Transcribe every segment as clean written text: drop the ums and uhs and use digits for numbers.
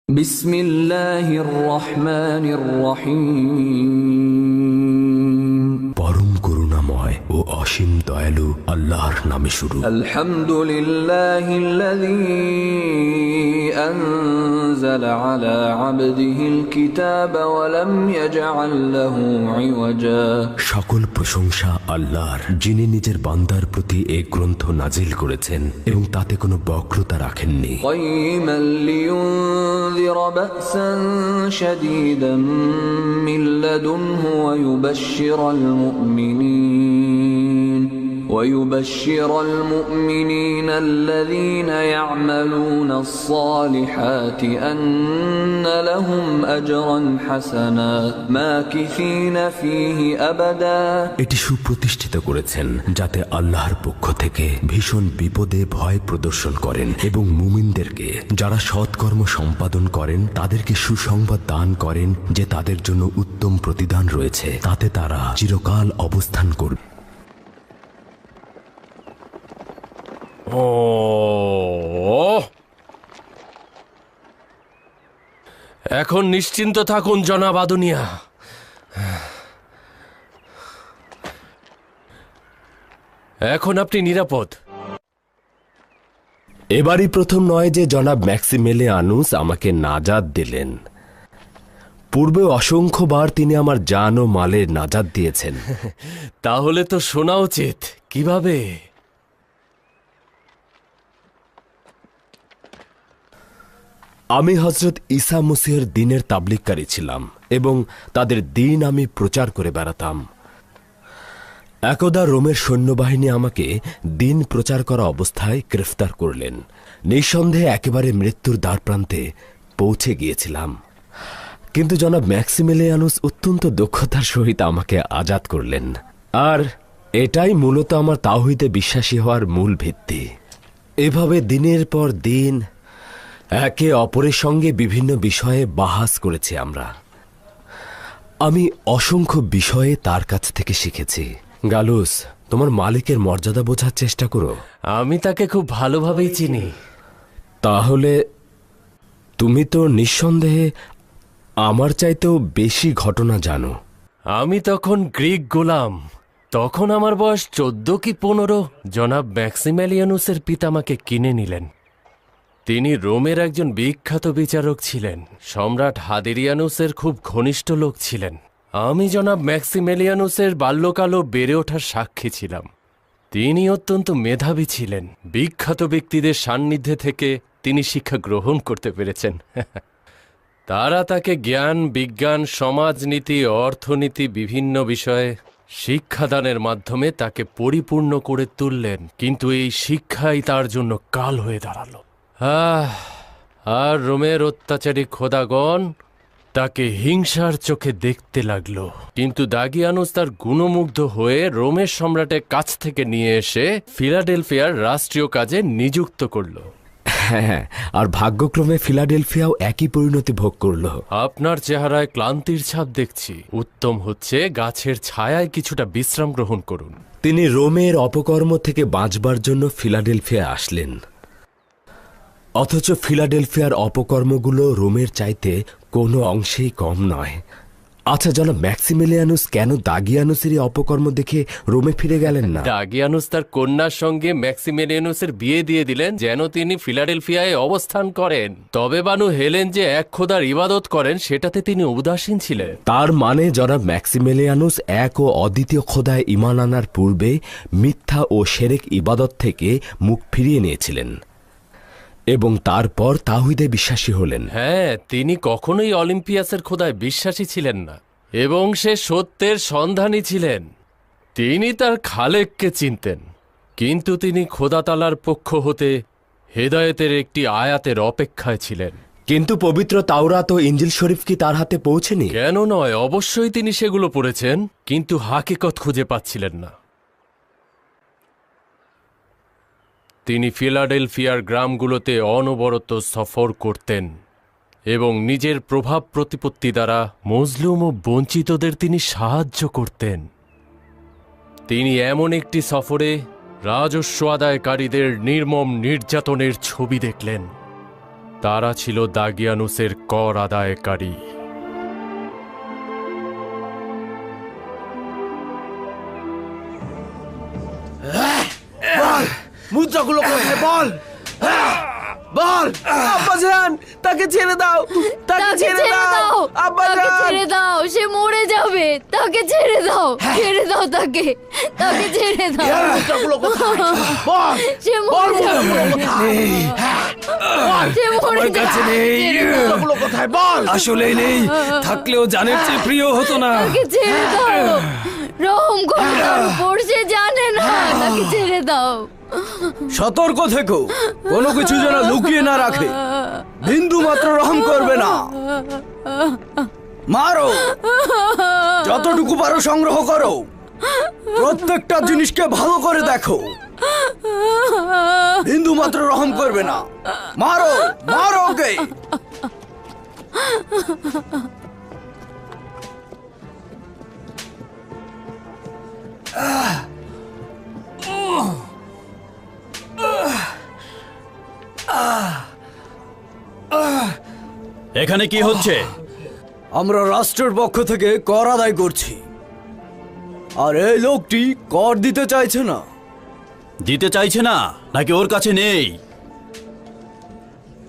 বিসমিল্লাহির রহমানির রহিম। পরম করুণাময় ও অসীম দয়ালু আল্লাহর নামে শুরু। আলহামদুলিল্লাহিল্লাযী আনজালা আলা আবদিহিল কিতাবা ওয়া লাম ইয়াজআল লাহু ইওয়াজা। সকল প্রশংসা আল্লাহর, যিনি নিজের বান্দার প্রতি এই গ্রন্থ নাজিল করেছেন এবং তাতে কোনো বক্রতা রাখেননি। কাইয়িমান লিয়ুনযিরা বা'সান শাদীদান মিন লাদুনহু ويبشر المؤمنين الذين يعملون الصالحات أن لهم أجرا حسنا ماكثين فيه أبدا। এটি সুপ্রতিষ্ঠিত করেছেন যাতে আল্লাহর পক্ষ থেকে ভীষণ বিপদে ভয় প্রদর্শন করেন এবং মুমিনদেরকে যারা সৎকর্ম সম্পাদন করেন তাদেরকে সুসংবাদ দান করেন যে তাদের জন্য উত্তম প্রতিদান রয়েছে, তাতে তারা চিরকাল অবস্থান করবে। এখন নিশ্চিন্ত থাকুন জনাব আদুনিয়া। এখন আপনি নিরাপদ। এবারই প্রথম নয় যে জনাব ম্যাক্সিমিলিয়ানুস আমাকে নাজাত দিলেন। পূর্বে অসংখ্যবার তিনি আমার জান ও মালের নাজাত দিয়েছেন। তাহলে তো শোনা উচিত কিভাবে। আমি হযরত ঈসা মসীহের দ্বীনের তাবলীগকারী ছিলাম এবং তাদের দ্বীন আমি প্রচার করে বেড়াতাম। একদা রোমের সৈন্যবাহিনী আমাকে দ্বীন প্রচার করা অবস্থায় গ্রেফতার করলেন। নিঃসন্দেহে একেবারে মৃত্যুর দ্বারপ্রান্তে পৌঁছে গিয়েছিলাম, কিন্তু জনাব ম্যাক্সিমিলিয়ানুস অত্যন্ত দক্ষতার সহিত আমাকে আজাদ করলেন। আর এটাই মূলত আমার তাওহীদে বিশ্বাসী হওয়ার মূল ভিত্তি। এভাবে দিনের পর দিন একে অপরের সঙ্গে বিভিন্ন বিষয়ে বাহাস করেছি আমরা। আমি অসংখ্য বিষয়ে তার কাছ থেকে শিখেছি। গালুস, তোমার মালিকের মর্যাদা বোঝার চেষ্টা করো। আমি তাকে খুব ভালোভাবেই চিনি। তাহলে তুমি তো নিঃসন্দেহে আমার চাইতেও বেশি ঘটনা জানো। আমি তখন গ্রিক গোলাম। তখন আমার বয়স 14 কি 15। জনাব ম্যাক্সিমিলিয়ানুসের পিতা আমাকে কিনে নিলেন। তিনি রোমের একজন বিখ্যাত বিচারক ছিলেন। সম্রাট হাদিরিয়ানুসের খুব ঘনিষ্ঠ লোক ছিলেন। আমি জনাব ম্যাক্সিমিলিয়ানুসের বাল্যকালও বেড়ে ওঠার সাক্ষী ছিলাম। তিনি অত্যন্ত মেধাবী ছিলেন। বিখ্যাত ব্যক্তিদের সান্নিধ্যে থেকে তিনি শিক্ষা গ্রহণ করতে পেরেছেন। তারা তাকে জ্ঞান, বিজ্ঞান, সমাজনীতি, অর্থনীতি বিভিন্ন বিষয়ে শিক্ষাদানের মাধ্যমে তাকে পরিপূর্ণ করে তুললেন। কিন্তু এই শিক্ষাই তার জন্য কাল হয়ে দাঁড়ালো। আর রোমের অত্যাচারী খোদাগণ তাকে হিংসার চোখে দেখতে লাগলো। কিন্তু দাগিয়ানুস তার গুণমুগ্ধ হয়ে রোমের সম্রাটের কাছ থেকে নিয়ে এসে ফিলাডেলফিয়ার রাষ্ট্রীয় কাজে নিযুক্ত করলো। হ্যাঁ, আর ভাগ্যক্রমে ফিলাডেলফিয়াও একই পরিণতি ভোগ করলো। আপনার চেহারায় ক্লান্তির ছাপ দেখছি। উত্তম হচ্ছে গাছের ছায়ায় কিছুটা বিশ্রাম গ্রহণ করুন। তিনি রোমের অপকর্ম থেকে বাঁচবার জন্য ফিলাডেলফিয়া আসলেন, অথচ ফিলাডেলফিয়ার অপকর্মগুলো রোমের চাইতে কোনো অংশেই কম নয়। আচ্ছা, জনাব ম্যাক্সিমিলিয়ানুস কেন দাগিয়ানুসেরই অপকর্ম দেখে রোমে ফিরে গেলেন না? দাগিয়ানুস তার কন্যার সঙ্গে ম্যাক্সিমিলিয়ানুসের বিয়ে দিয়ে দিলেন যেন তিনি ফিলাডেলফিয়ায় অবস্থান করেন। তবে বানু হেলেন যে এক খোদার ইবাদত করেন সেটাতে তিনি উদাসীন ছিলেন। তার মানে জনাব ম্যাক্সিমিলিয়ানুস এক ও অদ্বিতীয় খোদায় ঈমান আনার পূর্বে মিথ্যা ও শিরক ইবাদত থেকে মুখ ফিরিয়ে নিয়েছিলেন এবং তারপর তাওহীদে বিশ্বাসী হলেন। হ্যাঁ, তিনি কখনোই অলিম্পিয়াসের খোদায় বিশ্বাসী ছিলেন না এবং সে সত্যের সন্ধানী ছিলেন। তিনি তার খালেককে চিনতেন, কিন্তু তিনি খোদাতালার পক্ষ হতে হেদায়েতের একটি আয়াতের অপেক্ষায় ছিলেন। কিন্তু পবিত্র তাওরাত ও ইনজিল শরীফ কি তার হাতে পৌঁছেনি? কেন নয়, অবশ্যই তিনি সেগুলো পড়েছেন, কিন্তু হাকিকত খুঁজে পাচ্ছিলেন না। তিনি ফিলাডেলফিয়ার গ্রামগুলোতে অনবরত সফর করতেন এবং নিজের প্রভাব প্রতিপত্তি দ্বারা মজলুম ও বঞ্চিতদের তিনি সাহায্য করতেন। তিনি এমন একটি সফরে রাজস্ব আদায়কারীদের নির্মম নির্যাতনের ছবি দেখলেন। তারা ছিল দাগিয়ানুসের কর আদায়কারী। মুদ্রাগুলো কোথায় বল, বল। আব্বাজান, তাকে ছেড়ে দাও, তাকে ছেড়ে দাও, তাকে ছেড়ে দাও, সে মরে যাবে। তাকে ছেড়ে দাও, ছেড়ে দাও তাকে, তাকে ছেড়ে দাও। মুদ্রাগুলো কোথায় বল, সে মরে যাবে, সে মরে আমার কাছে যাবে। নেই। মুদ্রাগুলো কোথায় বল। আসলে নেই, থাকলেও জানের চেয়ে প্রিয় হতো না। তাকে ছেড়ে দাও, রহম করো তার উপর, সে জানে না। তাকে ছেড়ে দাও। সতর্ক থেকো, কোনো কিছু যেন লুকিয়ে না রাখে, বিন্দু মাত্র রহম করবে না। মারো, যতটুকু পারো সংগ্রহ করো, প্রত্যেকটা জিনিসকে ভালো করে দেখো, বিন্দু মাত্র রহম করবে না। মারো, মারো ওকে। এখানে কি হচ্ছে? আমরা রাষ্ট্রের পক্ষ থেকে কর আদায় করছি, আর এই লোকটি কর দিতে চাইছে না। দিতে চাইছে না নাকি ওর কাছে নেই?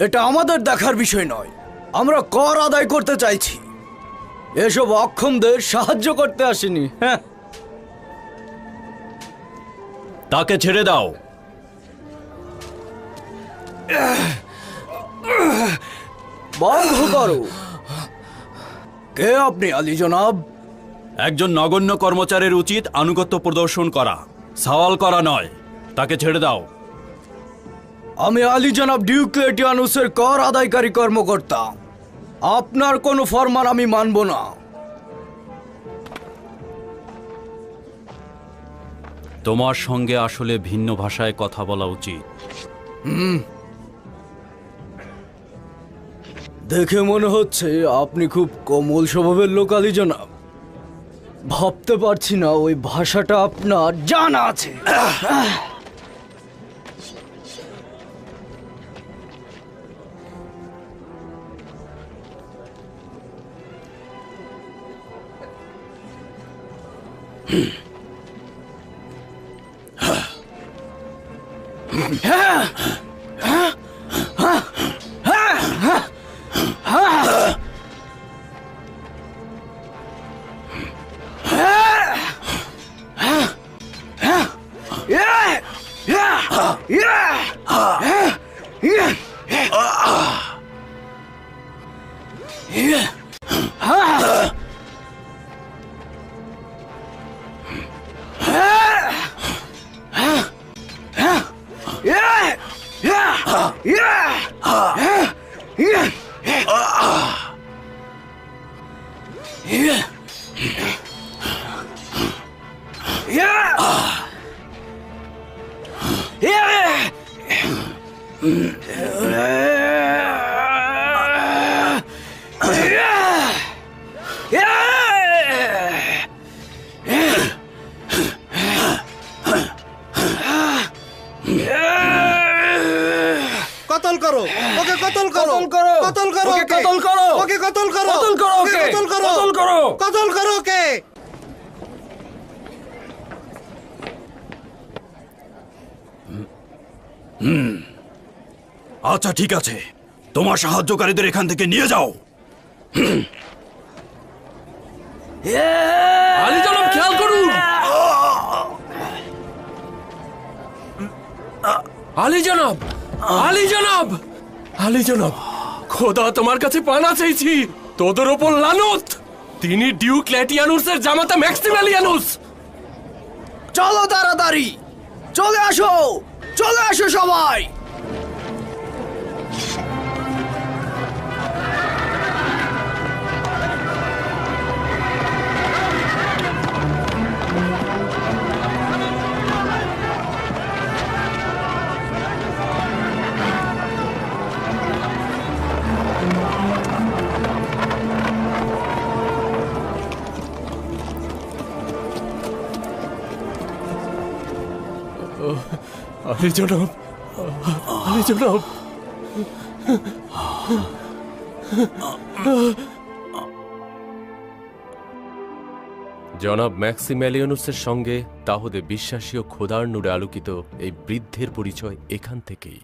এটা আমাদের দেখার বিষয় নয়, আমরা কর আদায় করতে চাইছি, এসব অক্ষমদের সাহায্য করতে আসেনি। হ্যাঁ, তাকে ছেড়ে দাও। বন্ধ করো। কে আপনি আলী জনাব? একজন নগণ্য কর্মচারীর উচিত আনুগত্য প্রদর্শন করা, সওয়াল করা নয়। তাকে ছেড়ে দাও। আমি আলী জনাব ডিওক্লেটিয়ানুসের কর আদায়কারী কর্মকর্তা। আপনার কোনো ফরমান আমি মানব না। তোমার সঙ্গে আসলে ভিন্ন ভাষায় কথা বলা উচিত। দেখে মনে হচ্ছে আপনি খুব কোমল স্বভাবের লোক আলী জনাব। ভাবতে পারছি না ওই ভাষাটা আপনার জানা আছে। কতল করো ওকে, কতল করো, কতল করো ওকে, কতল করো ওকে, কতল করো, কতল করো ওকে, কতল করো, কতল করো, কতল করো ওকে। আচ্ছা ঠিক আছে, তোমার সাহায্যকারীদের এখান থেকে নিয়ে যাও। আলী জনাব খেয়াল করুন, আলী জনাব, আলী জনাব, আলী জনাব, খোদা তোমার কাছে পানা চাইছি, তোদের ওপর লানত। তিনি ডিওক্লেটিয়ানুসের জামাতা ম্যাক্সিমিলিয়ানুস। চলো তাড়াতাড়ি, চলে আসো, চলে আসো সবাই। আলী জনাব, আলী জনাব, জনাব ম্যাক্সিমেলিয়ানুসের সঙ্গে তাহুদে বিশ্বাসী ও খোদার নূরে আলোকিত এই বৃদ্ধের পরিচয় এখান থেকেই।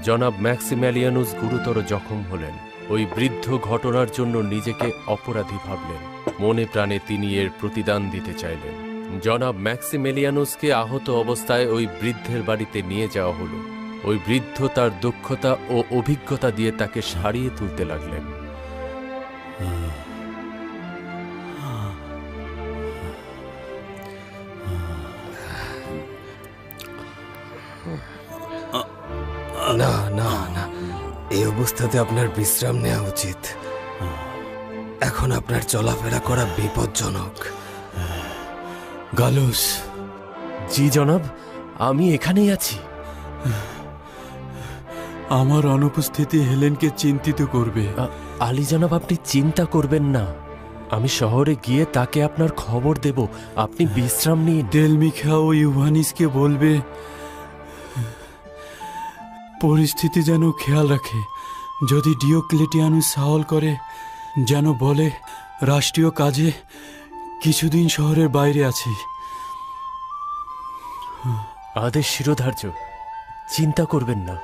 জনাব ম্যাক্সিমেলিয়ানুস গুরুতর জখম হলেন। ওই বৃদ্ধ ঘটনার জন্য নিজেকে অপরাধী ভাবলেন। মনে প্রাণে তিনি এর প্রতিদান দিতে চাইলেন। জনাব ম্যাক্সিমেলিয়ানুসকে আহত অবস্থায় ওই বৃদ্ধের বাড়িতে নিয়ে যাওয়া হলো। ওই বৃদ্ধ তার দক্ষতা ও অভিজ্ঞতা দিয়ে তাকে সারিয়ে তুলতে লাগলেন। না না না, এই অবস্থাতে আপনার বিশ্রাম নেওয়া উচিত। এখন আপনার চলাফেরা করা বিপজ্জনক। গালুস, জি জনাব, আমি এখানেই আছি। আমার অনুপস্থিতি হেলেনকে চিন্তিত করবে। আলী জনাব, আপনি চিন্তা করবেন না। আমি শহরে গিয়ে তাকে আপনার খবর দেব। আপনি বিশ্রাম নিন। ডেলমিখা ও ইউভানিসকে বলবে পরিস্থিতি যেন খেয়াল রাখে। যদি ডিওক্লেটিয়ানুস সাহল করে যেন বলে রাষ্ট্রীয় কাজে কিছুদিন শহরের বাইরে আছি। আদেশ শিরোধার্য, চিন্তা করবেন না।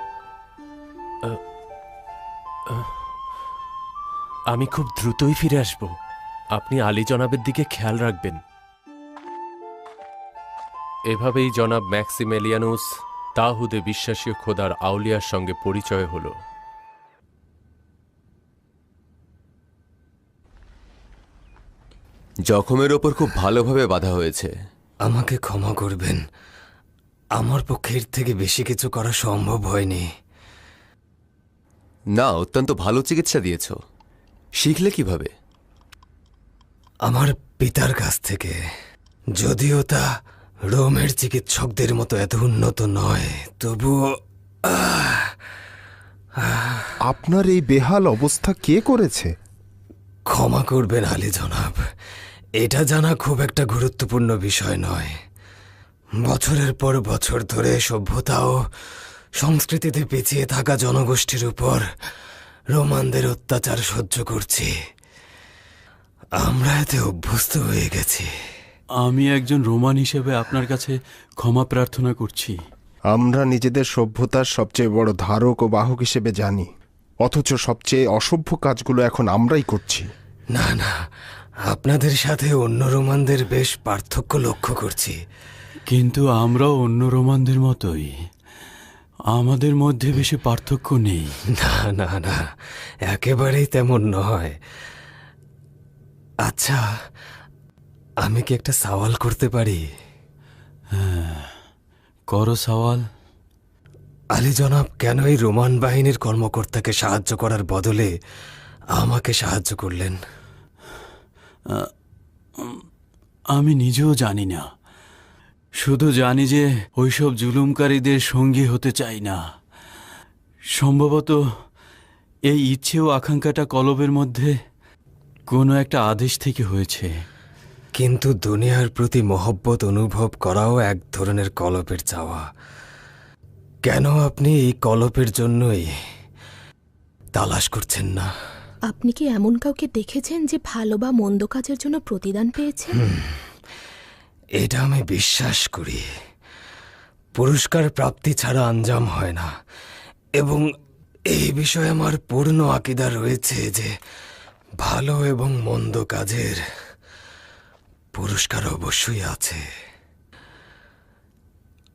আমি খুব দ্রুতই ফিরে আসব। আপনি আলী জনাবের দিকে খেয়াল রাখবেন। এভাবেই জনাব ম্যাক্সিমেলিয়ানুস তাহুদে বিশ্বাসী খোদার আউলিয়ার সঙ্গে পরিচয় হল। জখমের ওপর খুব ভালোভাবে বাধা হয়েছে। আমাকে ক্ষমা করবেন, আমার পক্ষে এর থেকে বেশি কিছু করা সম্ভব হয়নি। না, অত্যন্ত ভালো চিকিৎসা দিয়েছ। শিখলে কিভাবে? আমার পিতার কাছ থেকে, যদিও তা রোমের চিকিৎসকদের মতো এত উন্নত নয়, তবুও আপনার এই বেহাল অবস্থা কে করেছে? ক্ষমা করবেন আলী জনাব, এটা জানা খুব একটা গুরুত্বপূর্ণ বিষয় নয়। বছরের পর বছর ধরে সভ্যতা ও সংস্কৃতিতে পিছিয়ে থাকা জনগোষ্ঠীর উপর রোমানদের অত্যাচার সহ্য করছি। আমরা এতে অভ্যস্ত হয়ে গেছি। আমি একজন রোমান হিসেবে আপনার কাছে ক্ষমা প্রার্থনা করছি। আমরা নিজেদের সভ্যতার সবচেয়ে বড় ধারক ও বাহক হিসেবে জানি, অথচ সবচেয়ে অসভ্য কাজগুলো এখন আমরাই করছি। না না, আপনাদের সাথে অন্য রোমানদের বেশ পার্থক্য লক্ষ্য করছি। কিন্তু আমরাও অন্য রোমানদের মতোই, আমাদের মধ্যে বেশি পার্থক্য নেই। না না না, একেবারেই তেমন নয়। আচ্ছা, আমি কি একটা সওয়াল করতে পারি? হ্যাঁ, করো সওয়াল। আলী জনাব কেন এই রোমান বাহিনীর কর্মকর্তাকে সাহায্য করার বদলে আমাকে সাহায্য করলেন? আমি নিজেও জানি না, শুধু জানি যে ওইসব জুলুমকারীদের সঙ্গী হতে চাই না। সম্ভবত এই ইচ্ছে ও আকাঙ্ক্ষাটা কলবের মধ্যে কোনো একটা আদেশ থেকে হয়েছে। কিন্তু দুনিয়ার প্রতি মহব্বত অনুভব করাও এক ধরনের কলপের চাওয়া। কেন আপনি এই কলপের জন্যই তালাশ করছেন না? আপনি কি এমন কাউকে দেখেছেন যে ভালো বা মন্দ কাজের জন্য প্রতিদান পেয়েছেন? এটা আমি বিশ্বাস করি। পুরস্কার প্রাপ্তি ছাড়া আঞ্জাম হয় না, এবং এই বিষয়ে আমার পূর্ণ আকীদা রয়েছে যে ভালো এবং মন্দ কাজের পুরস্কার অবশ্যই আছে।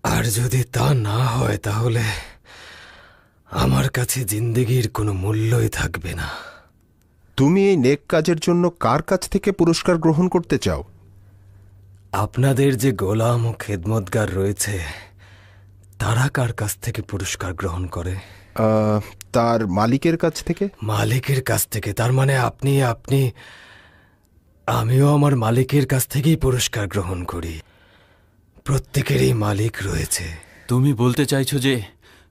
আর যদি তা না হয় তাহলে আমার কাছে জিন্দেগির কোনো মূল্যই থাকবে না। তুমি এই নেক কাজের জন্য কার কাছ থেকে পুরস্কার গ্রহণ করতে চাও? আপনাদের যে গোলাম ও খেদমতগার রয়েছে তারা কার কাছ থেকে পুরস্কার গ্রহণ করে? তার মালিকের কাছ থেকে। মালিকের কাছ থেকে? তার মানে আমিও আমার মালিকের কাছ থেকেই পুরস্কার গ্রহণ করি। প্রত্যেকেরই মালিক রয়েছে। তুমি বলতে চাইছো যে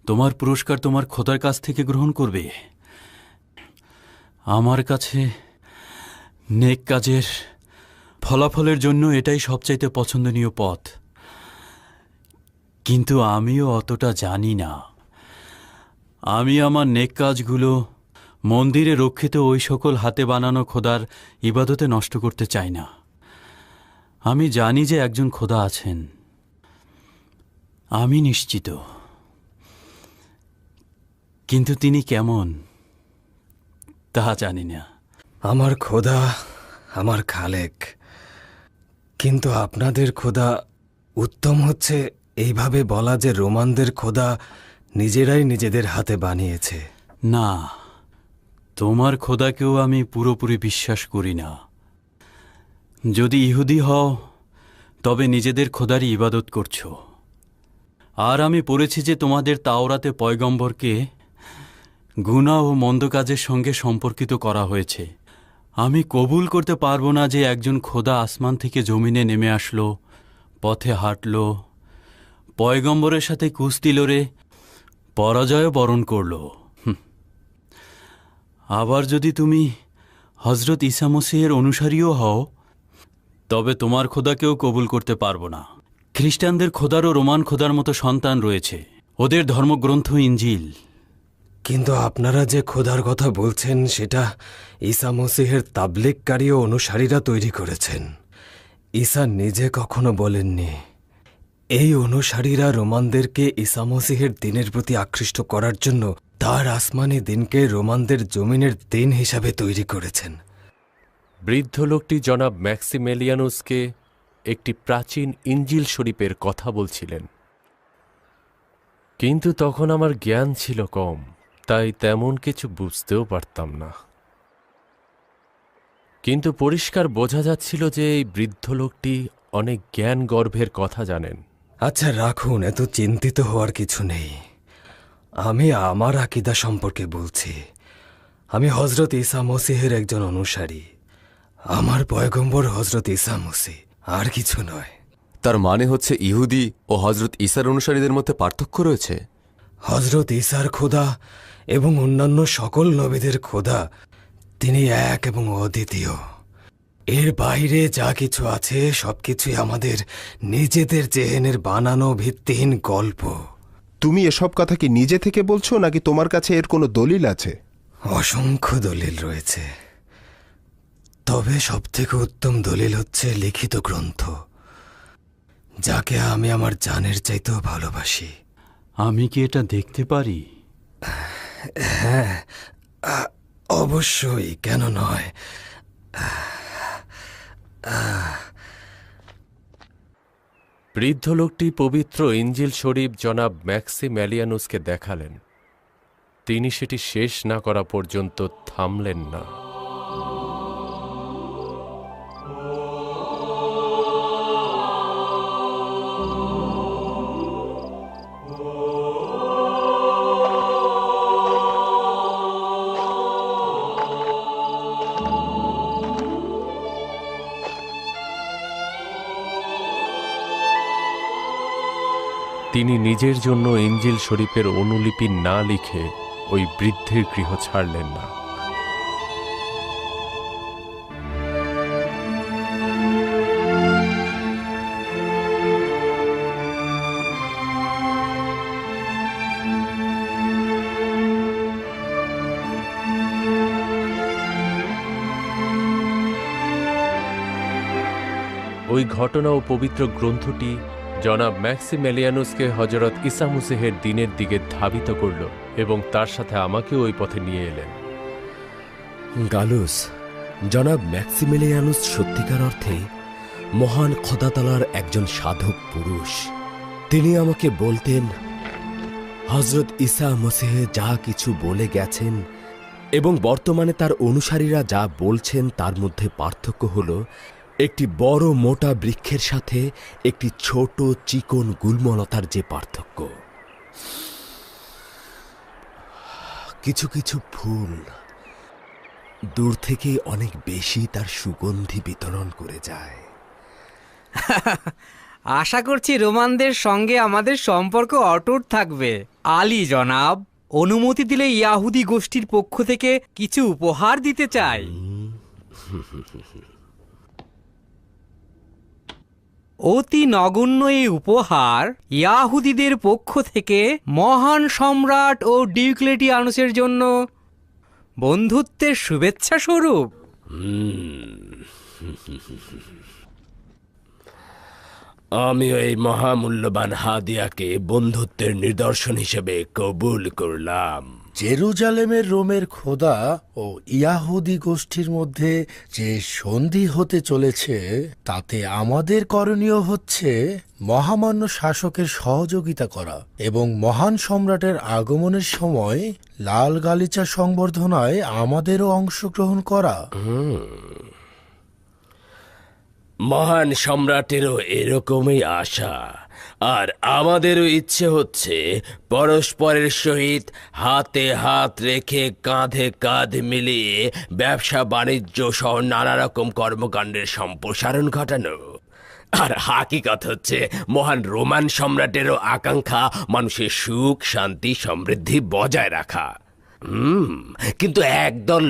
তোমার পুরস্কার তোমার খোদার কাছ থেকে গ্রহণ করবে? আমার কাছে নেক কাজের ফলাফলের জন্য এটাই সবচাইতে পছন্দনীয় পথ, কিন্তু আমিও অতটা জানি না। আমি আমার নেক কাজগুলো মন্দিরে রক্ষিত ওই সকল হাতে বানানো খোদার ইবাদতে নষ্ট করতে চাই না। আমি জানি যে একজন খোদা আছেন, আমি নিশ্চিত, কিন্তু তিনি কেমন তা জানি না। আমার খোদা আমার খালেক, কিন্তু আপনাদের খোদা উত্তম হচ্ছে এইভাবে বলা যে রোমানদের খোদা নিজেরাই নিজেদের হাতে বানিয়েছে। না, তোমার খোদাকেও আমি পুরোপুরি বিশ্বাস করি না। যদি ইহুদি হও তবে নিজেদের খোদারই ইবাদত করছো। আর আমি পড়েছি যে তোমাদের তাওরাতে পয়গম্বরকে গুনাহ ও মন্দ কাজের সঙ্গে সম্পর্কিত করা হয়েছে। আমি কবুল করতে পারবো না যে একজন খোদা আসমান থেকে জমিনে নেমে আসলো, পথে হাঁটল, পয়গম্বরের সাথে কুস্তি লড়ে পরাজয় বরণ করল। আবার যদি তুমি হজরত ঈসা মসীহের অনুসারীও হও তবে তোমার খোদাকেও কবুল করতে পারবো না। খ্রিস্টানদের খোদারও রোমান খোদার মতো সন্তান রয়েছে, ওদের ধর্মগ্রন্থ ইঞ্জিল। কিন্তু আপনারা যে খোদার কথা বলছেন সেটা ঈসা মসীহের তাবলীগকারী ও অনুসারীরা তৈরি করেছেন। ঈসা নিজে কখনো বলেননি। এই অনুসারীরা রোমানদেরকে ঈসা মসীহের দিনের প্রতি আকৃষ্ট করার জন্য তার আসমানি দিনকে রোমানদের জমিনের দিন হিসাবে তৈরি করেছেন। বৃদ্ধ লোকটি জনাব ম্যাক্সিমেলিয়ানুসকে একটি প্রাচীন ইঞ্জিল শরীফের কথা বলছিলেন, কিন্তু তখন আমার জ্ঞান ছিল কম, তাই তেমন কিছু বুঝতেও পারতাম না। কিন্তু পরিষ্কার বোঝা যাচ্ছিল যে এই বৃদ্ধ লোকটি অনেক জ্ঞান গর্ভের কথা জানেন। আচ্ছা রাখুন, এত চিন্তিত হওয়ার কিছু নেই। আমি আমার আকীদা সম্পর্কে বলছি। আমি হজরত ঈসা মসীহের একজন অনুসারী। আমার পয়গম্বর হজরত ঈসা মসীহ, আর কিছু নয়। তার মানে হচ্ছে ইহুদি ও হজরত ঈসার অনুসারীদের মধ্যে পার্থক্য রয়েছে? হজরত ঈসার খোদা এবং অন্যান্য সকল নবীদের খোদা তিনি এক এবং অদ্বিতীয়। এর বাইরে যা কিছু আছে সবকিছুই আমাদের নিজেদের জেহেনের বানানো ভিত্তিহীন গল্প। তুমি এসব কথা কি নিজে থেকে বলছো নাকি তোমার কাছে এর কোনো দলিল আছে? অসংখ্য দলিল রয়েছে, তবে সবথেকে উত্তম দলিল হচ্ছে লিখিত গ্রন্থ, যাকে আমি আমার জানের চাইতেও ভালোবাসি। আমি কি এটা দেখতে পারি? হ্যাঁ, অবশ্যই, কেন নয়। বৃদ্ধ লোকটি পবিত্র ইঞ্জিল শরীফ জনাব ম্যাক্সিমেলিয়ানুসকে দেখালেন। তিনি সেটি শেষ না করা পর্যন্ত থামলেন না। তিনি নিজের জন্য ইঞ্জিল শরীফের অনুলিপি না লিখে ওই বৃদ্ধের গৃহ ছাড়লেন না। ওই ঘটনা ও পবিত্র গ্রন্থটি জনাব ম্যাক্সিমেলিয়ানুসকে হজরত ঈসা মসীহের দিনের দিকে ধাবিত করল এবং তার সাথে আমাকেও ওই পথে নিয়ে এলেন। গালুস, জনাব ম্যাক্সিমেলিয়ানুস সত্যিকার অর্থে মহান খোদাতালার একজন সাধক পুরুষ। তিনি আমাকে বলতেন, হজরত ঈসা মসীহ যা কিছু বলে গেছেন এবং বর্তমানে তার অনুসারীরা যা বলছেন তার মধ্যে পার্থক্য হল একটি বড় মোটা বৃক্ষের সাথে একটি ছোট চিকন গুল্মলতার যে পার্থক্য। কিছু কিছু ফুল দূর থেকে অনেক বেশি তার সুগন্ধি বিতরণ করে যায়। আশা করছি রোমানদের সঙ্গে আমাদের সম্পর্ক অটুট থাকবে। আলী জনাব, অনুমতি দিলে ইয়াহুদি গোষ্ঠীর পক্ষ থেকে কিছু উপহার দিতে চাই। অতি নগণ্য এই উপহার ইয়াহুদিদের পক্ষ থেকে মহান সম্রাট ও ডিওক্লেটিয়ানুসের জন্য বন্ধুত্বের শুভেচ্ছা স্বরূপ। আমি এই মহামূল্যবান হাদিয়াকে বন্ধুত্বের নিদর্শন হিসেবে কবুল করলাম। জেরুজালেমের রোমের খোদা ও ইয়াহুদি গোষ্ঠীর মধ্যে যে সন্ধি হতে চলেছে তাতে আমাদের করণীয় হচ্ছে মহামান্য শাসকের সহযোগিতা করা এবং মহান সম্রাটের আগমনের সময় লাল গালিচা সংবর্ধনায় আমাদেরও অংশগ্রহণ করা। মহান সম্রাটেরও এরকমই আশা, আর আমাদেরও ইচ্ছে হচ্ছে পরস্পরের সহিত হাতে হাত রেখে কাঁধে কাঁধ মিলিয়ে ব্যবসা বাণিজ্য সহ নানা রকম কর্মকাণ্ডের সম্প্রসারণ ঘটানো। আর হাকিকত হচ্ছে মহান রোমান সম্রাটেরও আকাঙ্ক্ষা মানুষের সুখ শান্তি সমৃদ্ধি বজায় রাখা। কিন্তু একদল